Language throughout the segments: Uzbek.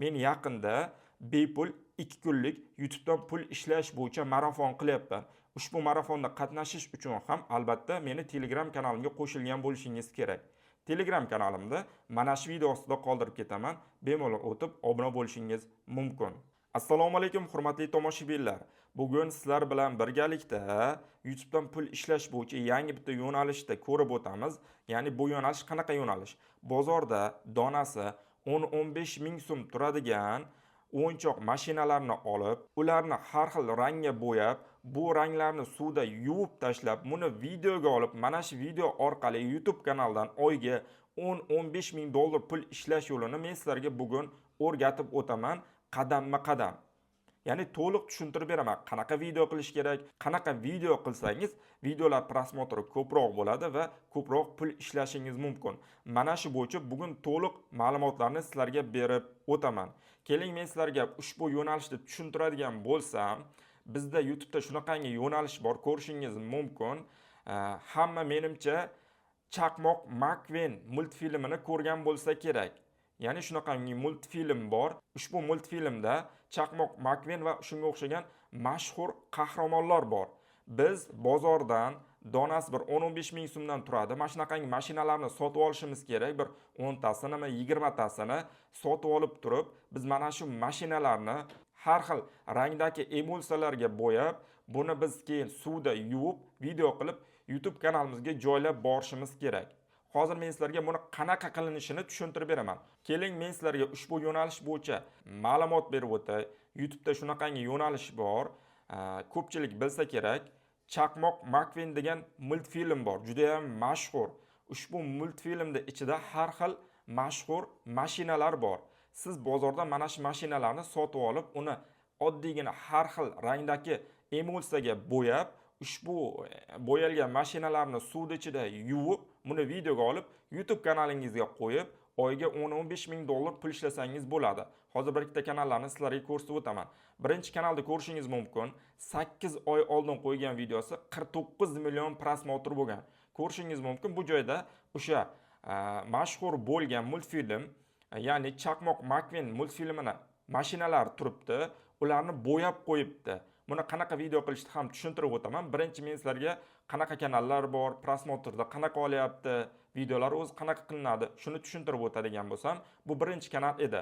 men yaqinda bepul 2 kunlik YouTube'dan pul ishlash bo'yicha marafon qilyapman. Ushbu marafonda qatnashish uchun ham albatta meni Telegram kanalimga qo'shilgan bo'lishingiz kerak. Telegram kanalimda mana shu video ostida qoldirib ketaman. Bemalol o'tib obuna bo'lishingiz mumkin. Assalomu alaykum hurmatli tomoshabinlar. Bugun sizlar bilan birgalikda YouTube'dan pul ishlash bo'yicha yangi bitta yo'nalishda ko'rib o'tamiz. Ya'ni bu yo'nalish qanaqa yo'nalish? Bozorda donasi 10-15 ming so'm turadigan o'yinchoq mashinalarni olib, ularni har xil rangga bo'yab, bu ranglarni suvda yuvib tashlab, buni videoga olib, mana shu video orqali YouTube kanalidan oyiga 10-15 ming dollar pul ishlash yo'lini men sizlarga bugun o'rgatib o'taman. Qadamma-qadam. Ya'ni to'liq tushuntirib beraman. Qanaqa video qilish kerak, qanaqa video qilsangiz videolar prosmotri ko'proq bo'ladi va ko'proq pul ishlashingiz mumkin. Mana shu bo'yicha bugun to'liq ma'lumotlarni sizlarga berib o'taman. Keling, men sizlarga ushbu yo'nalishni tushuntiradigan bo'lsam, bizda YouTube'da shunaqangi yo'nalish bor, ko'rishingiz mumkin. Hamma menimcha Chaqmoq McQueen multfilmini ko'rgan bo'lsa kerak. Ya'ni shunaqangi multfilm bor. Ushbu multfilmda Chaqmoq McQueen va shunga o'xshagan mashhur qahramonlar bor. Biz bozordan donasi bir 10-15 ming so'mdan turadi. Mana shunaqangi mashinalarni sotib olishimiz kerak. Bir 10 tasini, 20 tasini sotib olib turib, biz mana shu mashinalarni har xil rangdagi emulsiyalarga bo'yab, buni biz keyin suvda yuvib, video qilib YouTube kanalimizga joylab borishimiz kerak. Hozir men sizlarga buni qanaqa qilinishini tushuntirib beraman. Keling, men sizlarga ushbu yo'nalish bo'yicha ma'lumot berib o'tay. YouTube'da shunaqangi yo'nalish bor. Ko'pchilik bilsa kerak, Chaqmoq McQueen degan multfilm bor. Juda ham mashhur. Ushbu multfilmda ichida har xil mashhur mashinalar bor. Siz bozorda mana shu mashinalarni sotib olib, uni oddiygina har xil rangdagi emulsiyaga bo'yab, ushbu bo'yalgan mashinalarni suvda ichida yuvib, buni videoga olib, YouTube kanalingizga qo'yib, oyiga 10-15 ming dollar pul ishlasangiz bo'ladi. Hozir bir ikkita kanallarni sizlarga ko'rsatib o'taman. Birinchi kanalda ko'rishingiz mumkin. 8 oy oldin qo'ygan videosi 49 million prosmotr bo'lgan. Ko'rishingiz mumkin, bu joyda o'sha mashhur bo'lgan multfilm, ya'ni Chaqmoq McQueen multfilmini mashinalar turibdi, ularni bo'yab qo'yibdi. Buni qanaqa video qilishni ham tushuntirib o'taman. Birinchi men sizlarga qanaqa kanallar bor, prosmotrda qanaqa olyapti, videolar o'zi qanaqa qilinadi, shuni tushuntirib o'tadigan bo'lsam, bu birinchi kanal edi.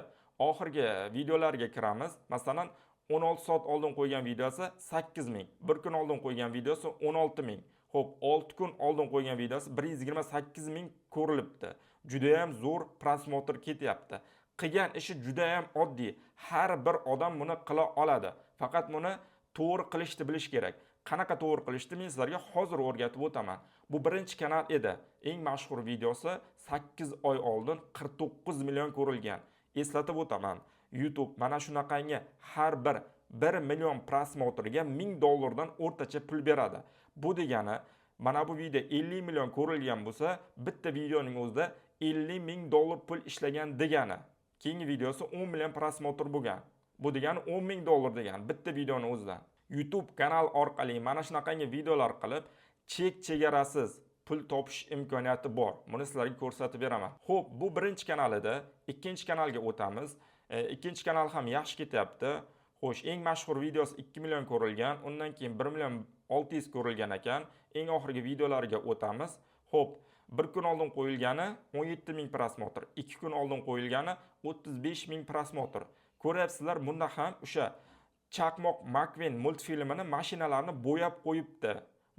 Oxirgi videolarga kiramiz. Masalan, 16 soat oldin qo'ygan videosi 8 ming, 1 kun oldin qo'ygan videosi 16 ming. Xo'p, 6 kun oldin qo'ygan videosi 128 ming ko'rilibdi. Juda ham zo'r prosmotr ketyapti. Qilgan ishi juda ham oddiy. Har bir odam buni qila oladi. Faqat buni to'g'ri qilishni bilish kerak. Qanaqa to'g'ri qilishni men sizlarga hozir o'rgatib o'taman. Bu birinchi kanal edi. Eng mashhur videosi 8 oy oldin 49 million ko'rilgan. Eslatib o'taman. YouTube mana shunaqangi har bir 1 million prosmotrga 1000 dollardan o'rtacha pul beradi. Bu degani, mana bu video 50 million ko'rilgan bo'lsa, bitta videoning o'zida 50 ming dollar pul ishlagan degani. Keyingi videosi 10 million prosmotr bo'lgan. Bu degani 10 ming dollar degani bitta videoni o'zidan. YouTube kanal orqali mana shunaqangi videolar qilib, chegarasiz pul topish imkoniyati bor. Buni sizlarga ko'rsatib beraman. Xo'p, bu birinchi kanal edi. Ikkinchi kanalga o'tamiz. Ikkinchi kanal ham yaxshi ketyapti. Xo'sh, eng mashhur videosi 2 million ko'rilgan, undan keyin 1 million 600 ko'rilgan ekan. Eng oxirgi videolariga o'tamiz. Xo'p, 1 kun oldin qo'yilgani 17 ming prosmotr, 2 kun oldin qo'yilgani 35 ming prosmotr. Ko'ryapsizlar, bunda ham o'sha Chaqmoq McQueen multfilmini mashinalarni bo'yab qo'yibdi.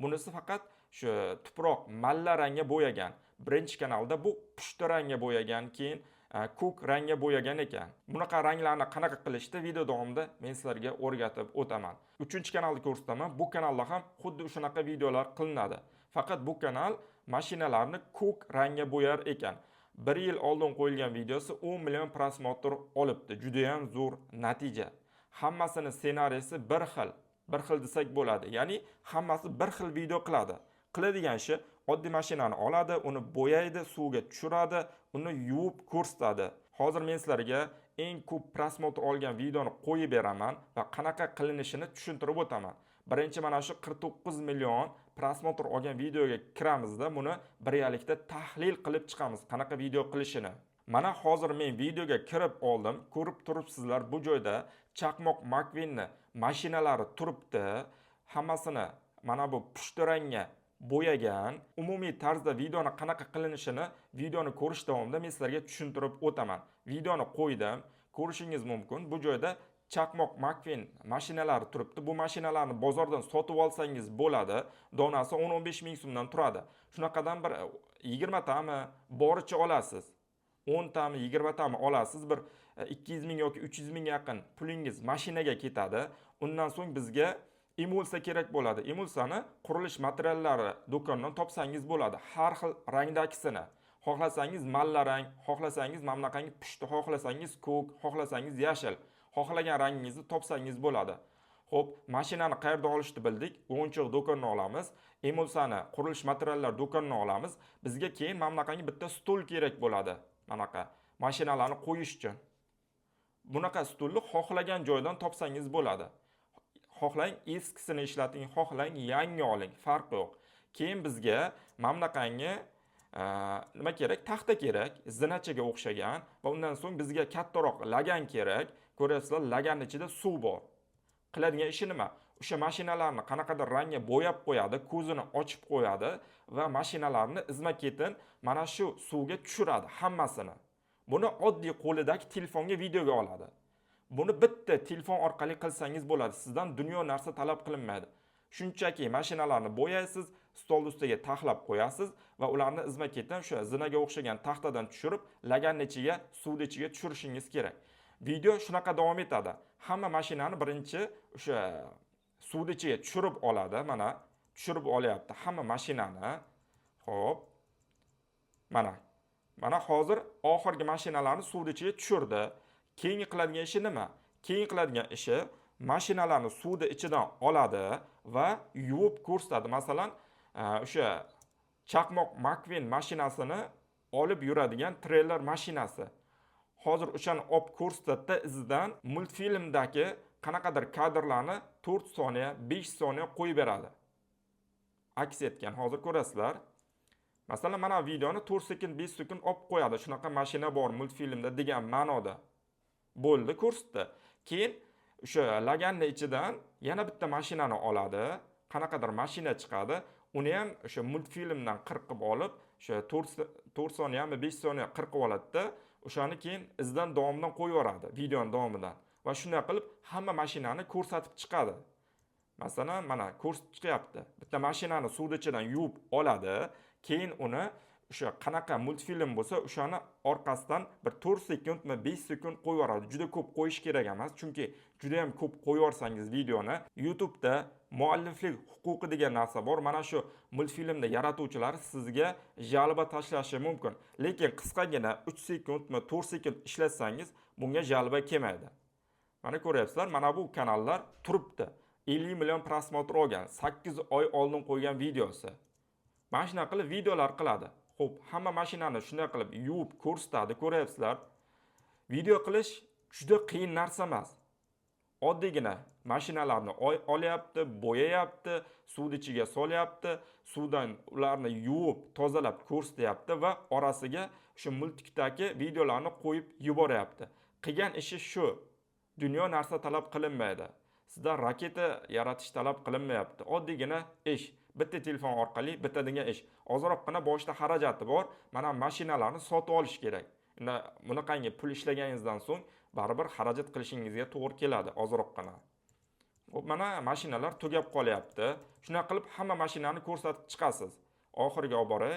Bunisi faqat shu tuproq malla rangga bo'yagan. Birinchi kanalda bu pushti rangga bo'yagan, keyin ko'k rangga bo'yagan ekan. Bunaqa ranglarni qanaqa qilishni video davomida men sizlarga o'rgatib o'taman. Uchinchi kanalni ko'rsataman. Bu kanalda ham xuddi shunaqa videolar qilinadi. Faqat bu kanal mashinalarni ko'k rangga bo'yar ekan. 1 yil oldin qo'yilgan videosi 10 million prosmotr olibdi. Juda ham zo'r natija. Hammasini ssenariysi bir xil desak bo'ladi. Ya'ni hammasi bir xil video qiladi. Qiladigan ishi oddiy mashinani oladi, uni bo'yaydi, suvga tushiradi, uni yuvib ko'rsatadi. Hozir men sizlarga eng ko'p prosmotr olgan videoni qo'yib beraman va qanaqa qilinishini tushuntirib o'taman. Birinchi mana shu 49 million prosmotr olgan videoga kiramizda buni birgalikda tahlil qilib chiqamiz, qanaqa video qilishini. Mana hozir men videoga kirib oldim. Ko'rib turibsizlar, bu joyda chaqmoq McQueen'ni mashinalari turibdi. Hammasini mana bu pushti rangga bo'yagan. Umumiy tarzda videoni qanaqa qilinishini videoni ko'rish davomida men sizlarga tushuntirib o'taman. Videoni qo'ydim. Ko'rishingiz mumkin. Bu joyda chaqmoq McQueen mashinalari turibdi. Bu mashinalarni bozordan sotib olsangiz bo'ladi. Donasi 10-15 ming so'mdan turadi. Shunaqadan bir 20 tami boricha olasiz. 10 tami, 20 tami olasiz. Bir 200 ming yoki 300 ming yaqin pulingiz mashinaga ketadi. Undan so'ng bizga emulsiya kerak bo'ladi. Emulsiyani qurilish materiallari do'konidan topsangiz bo'ladi. Har xil rangdakisini. Xohlasangiz malla rang, xohlasangiz mamlaqangiz pushti, xohlasangiz ko'k, xohlasangiz yashil. Xohlagan rangingizni topsangiz bo'ladi. Xo'p, mashinani qayerda olishni bildik. O'yinchoq do'kondan olamiz. Emulsiyani qurilish materiallar do'konidan olamiz. Bizga keyin mamlaqanga bitta stul kerak bo'ladi. Manaqa mashinalarni qo'yish uchun. Bunaqa stulni xohlagan joydan topsangiz bo'ladi. Xohlang eskisini ishlating, xohlang yangi oling, farqi yo'q. Keyin bizga mamlaqanga nima kerak? Taxta kerak, zinachaga o'xshagan va undan so'ng bizga kattaroq lagan kerak. Ko'rasizlar, laganning ichida suv bor. Qiladigan ishi nima? O'sha mashinalarni qanaqadir rangga bo'yab qo'yadi, ko'zini ochib qo'yadi va mashinalarni izma-ketin mana shu suvga tushiradi hammasini. Buni oddiy qo'lidagi telefonga videoga oladi. Buni bitta telefon orqali qilsangiz bo'ladi. Sizdan dunyo narsa talab qilinmaydi. Shunchaki mashinalarni bo'yaysiz, stol ustiga taxlab qo'yasiz va ularni izma-ketin o'sha zinaga o'xshagan taxtadan tushirib, laganning ichiga, suvning ichiga tushirishingiz kerak. Video shunaqa davom etadi. Hamma mashinani birinchi o'sha suvning ichiga tushirib oladi. Mana tushirib olyapti hamma mashinani. Xo'p. Mana hozir oxirgi mashinalarni suvning ichiga tushirdi. Keyingi qiladigan ishi nima? Keyingi qiladigan ishi mashinalarni suvning ichidan oladi va yuvib ko'rsatadi. Masalan, o'sha chaqmoq McQueen mashinasini olib yuradigan treyler mashinasi. Hozir o'shani olib ko'rsatdi izidan multfilmdagi qanaqadir kadrlarni 4 soniya, 5 soniya qo'yib beradi. Aks etgan hozir ko'rasizlar. Masalan, mana videoni 4 sekund, 5 sekund olib qo'yadi. Shunaqa mashina bor multfilmda degan ma'noda. Bo'ldi, ko'rsatdi. Keyin o'sha laganning ichidan yana bitta mashinani oladi. Qanaqadir mashina chiqadi. Uni ham o'sha multfilmdan qirqib olib, o'sha 4 soniyami, 5 soniya qirqib oladi-da, o'shani keyin izdan davomidan qo'yib yuboradi, videoning davomidan. Va shunday qilib hamma mashinani ko'rsatib chiqadi. Masalan, mana ko'rsatib chiqyapti. Bitta mashinani suvning ichidan yuvib oladi, keyin uni o'sha qanaqa multfilm bo'lsa, o'shani orqasidan bir 4 sekundmi, 5 sekund qo'yib yuboradi. Juda ko'p qo'yish kerak emas, chunki juda ham ko'p qo'yib yorsangiz videoni YouTube'da mualliflik huquqi degan narsa bor. Mana shu multfilmni yaratuvchilari sizga jalba tashlashi mumkin. Lekin qisqagina 3 sekundmi, 4 sekund ishlatsangiz bunga jalba kelmaydi. Mana ko'ryapsizlar, mana bu kanallar turibdi. 50 million prosmotr olgan, 8 oy oldin qo'ygan videosi. Mana shunday qilib videolar qiladi. Xo'p, hamma mashinani shunday qilib yuvib ko'rsatadi, ko'ryapsizlar. Video qilish juda qiyin narsa emas. Oddiygina mashinalarni olyapti, bo'yayapti, suvning ichiga solyapti, suvdan ularni yuvib, tozalab ko'rsatyapti va orasiga shu multikdagi videolarni qo'yib yuboryapti. Qilgan ishi shu. Dunyo narsa talab qilinmaydi. Sizdan raketa yaratish talab qilinmayapti. Oddiygina ish. Bitta telefon orqali bitadigan ish. Ozroqgina boshda xarajati bor. Mana mashinalarni sotib olish kerak. Bunaqangi pul ishlaganingizdan so'ng baribir xarajat qilishingizga to'g'ri keladi ozroqgina. Xo'p, mana mashinalar tugab qolyapti. Shunday qilib hamma mashinani ko'rsatib chiqasiz. Oxiriga olib boray.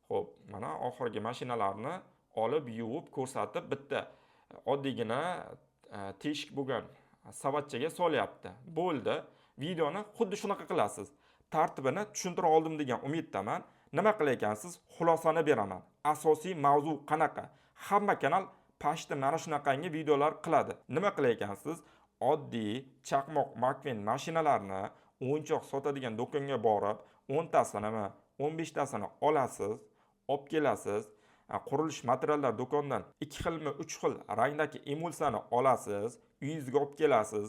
Xo'p, mana oxirgi mashinalarni olib yuvib ko'rsatib bitta oddiygina teshik bo'lgan savatchaga solyapti. Bo'ldi. Videoni xuddi shunaqa qilasiz. Tartibini tushuntira oldim degan umiddaman. Nima qilayotgansiz? Xulosani beraman. Asosiy mavzu qanaqa? Hamma kanal pashti mana shunaqangi videolar qiladi. Nima qilayotgansiz? Oddiy chaqmoq McQueen mashinalarini o'yinchoq sotadigan do'konga borib, 10 tasinimi, 15 tasini olasiz, olib kelasiz. Qurilish materiallar do'kondan 2 xilmi, 3 xil rangdagi emulsiyani olasiz, uyingizga olib kelasiz.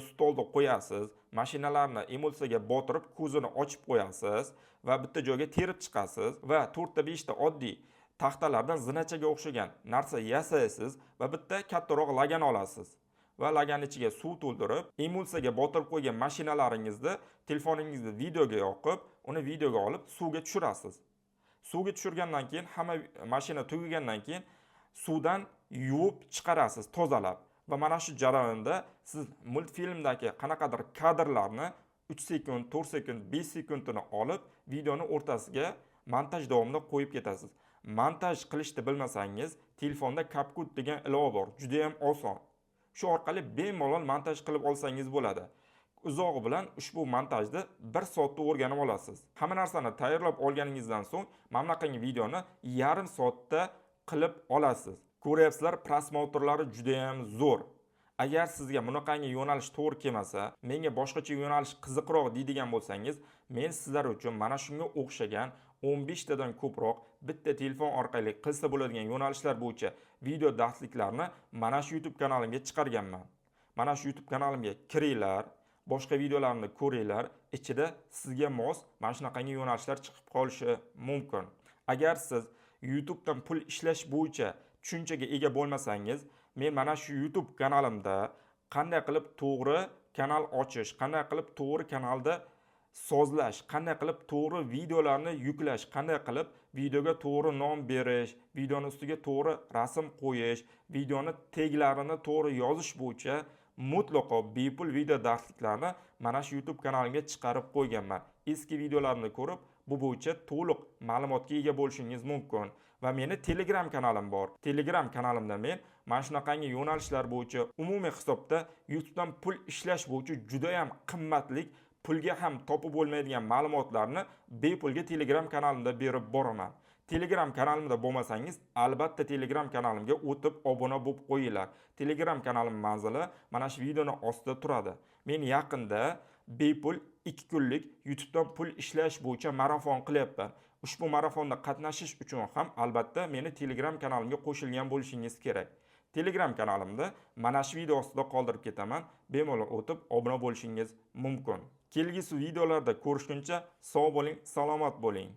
Stolda qo'yasiz, mashinalarni emulsiyaga botirib, ko'zini ochib qo'yasiz va bitta joyga terib chiqasiz va 4 ta 5 ta oddiy taxtalardan zinachaga o'xshagan narsa yasaysiz va bitta kattaroq lagan olasiz. Va lagan ichiga suv to'ldirib, emulsiyaga botirib qo'ygan mashinalaringizni telefoningizni videoga yoqib, uni videoga olib suvga tushirasiz. Suvga tushirgandan keyin, hamma mashina tugagandan keyin suvdan yuvib chiqarasiz, tozalab. Va mana shu jarayonda siz multfilmdagi qanaqadir kadrlarni 3 sekund, 4 sekund, 5 sekundini olib, videoni o'rtasiga montaj davomida qo'yib ketasiz. Montaj qilishni bilmasangiz, telefonda CapCut degan ilova bor, juda ham oson. Shu orqali bemalol montaj qilib olsangiz bo'ladi. Uzog'i bilan ushbu montajni 1 soatda o'rganib olasiz. Hamma narsani tayyorlab olganingizdan so'ng, mana bunaqangi videoni yarim soatda qilib olasiz. Ko'ryapsizlar, prosmotrlari juda ham zo'r. Agar sizga bunaqangi yo'nalish to'g'ri kelmasa, menga boshqacha yo'nalish qiziqroq deydigan bo'lsangiz, men sizlar uchun mana shunga o'xshagan 15 tadan ko'proq bitta telefon orqali qilsa bo'ladigan yo'nalishlar bo'yicha video darsliklarni mana shu YouTube kanalimga chiqarganman. Mana shu YouTube kanalimga kiringlar, boshqa videolarni ko'ringlar, ichida sizga mos mana shunaqangi yo'nalishlar chiqib qolishi mumkin. Agar siz YouTube dan pul ishlash bo'yicha tushunchaga ega bo'lmasangiz, men mana shu YouTube kanalimda qanday qilib to'g'ri kanal ochish, qanday qilib to'g'ri kanalda sozlash, qanday qilib to'g'ri videolarni yuklash, qanday qilib videoga to'g'ri nom berish, videoni ustiga to'g'ri rasm qo'yish, videoni teglarini to'g'ri yozish bo'yicha mutlaqo bepul video darsliklarni mana shu YouTube kanalimga chiqarib qo'yganman. Eski videolarni ko'rib, bu bo'yicha to'liq ma'lumotga ega bo'lishingiz mumkin. Va meni Telegram kanalim bor. Telegram kanalimda men mana shunaqangi yo'nalishlar bo'yicha umumiy hisobda YouTubedan pul ishlash bo'yicha juda ham qimmatli, pulga ham topib bo'lmaydigan ma'lumotlarni bepulga Telegram kanalimda berib boraman. Telegram kanalimda bo'lmasangiz, albatta Telegram kanalimga o'tib obuna bo'lib qo'yinglar. Telegram kanalim manzili mana shu videoning ostida turadi. Men yaqinda bepul 2 kunlik YouTubedan pul ishlash bo'yicha marafon qilyapman. Ushbu marafonda qatnashish uchun ham albatta meni Telegram kanalimga qo'shilgan bo'lishingiz kerak. Telegram kanalimda mana shu video ostida qoldirib ketaman. Bemalol o'tib obuna bo'lishingiz mumkin. Kelgusi videolarda ko'rishguncha sog' bo'ling, salomat bo'ling.